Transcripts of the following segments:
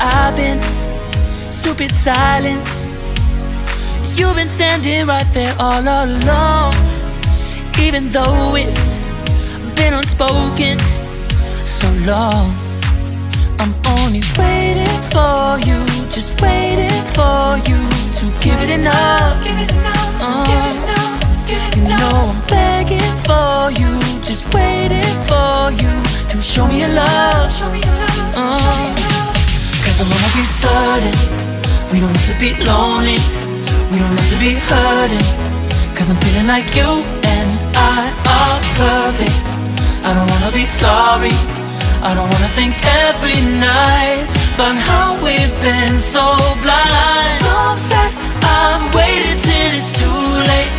I've been stupid silence. You've been standing right there all along, even though it's been unspoken so long. I'm only waiting for you, just waiting for you to give it enough. You know I'm begging for you, just waiting for you to show me your love. Cause I wanna be certain we don't have to be lonely, we don't have to be hurting. Cause I'm feeling like you and I are perfect. I don't wanna be sorry, I don't wanna think every night about how we've been so blind. So upset, I've waited till it's too late.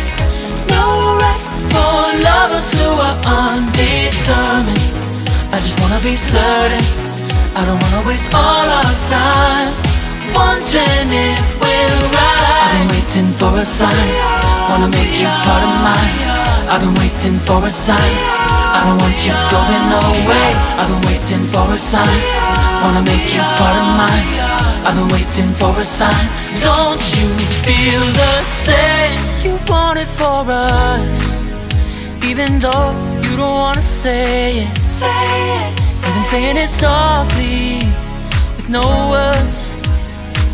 No rest for lovers who are undetermined. I just wanna be certain, I don't wanna waste all our time wondering if we're right. I've been waiting for a sign, wanna make you part of mine. I've been waiting for a sign, I don't want you going away. I've been waiting for a sign, wanna make you part of mine. I've been waiting for a sign. Don't you feel the same? You want it for us, even though you don't wanna say it. You've been saying it softly, with no words.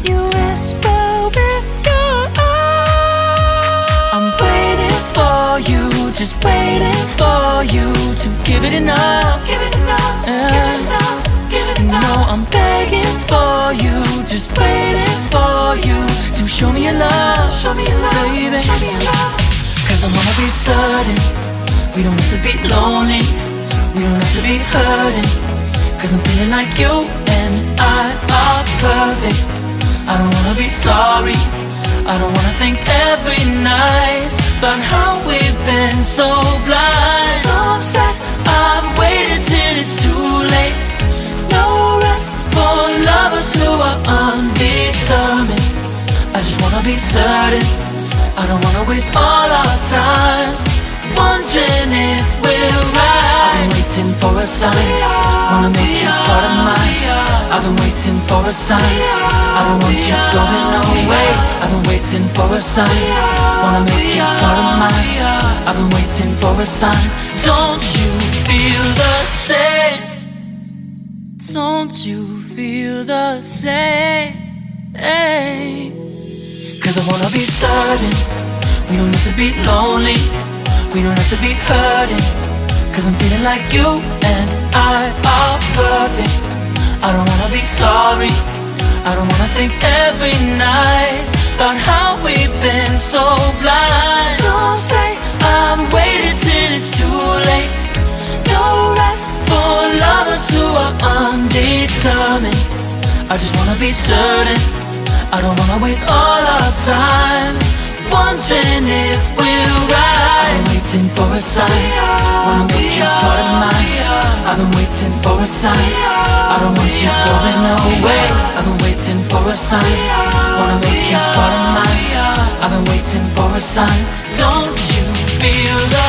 You whisper with your eyes. I'm waiting for you, just waiting for you to give it enough. You know I'm begging for you, just waiting for you to show me your love, baby. Cause I wanna be certain we don't have to be lonely, we don't have to be hurting. Cause I'm feeling like you and I are perfect. I don't wanna be sorry, I don't wanna think every night about how we've been so blind. So upset, I've waited till it's too late. No rest for lovers who are undetermined. I just wanna be certain, I don't wanna waste all our time wondering if we're right. I've been waiting for a sign, wanna make you part of mine. I've been waiting for a sign, I don't want you going away. I've been waiting for a sign, wanna make you part of mine. I've been waiting for a sign. Don't you feel the same? Don't you feel the same? Cause I wanna be certain we don't have to be lonely, we don't have to be hurting. Cause I'm feeling like you and I are perfect. I don't wanna be sorry, I don't wanna think every night about how we've been so blind. Some say I've waited till it's too late. No rest for lovers who are undetermined. I just wanna be certain, I don't wanna waste all our time wondering if we're right. I've been waiting for a sign, wanna make you part of mine. I've been waiting for a sign, I don't want you going away. I've been waiting for a sign, wanna make you part of mine. I've been waiting for a sign. Don't you feel the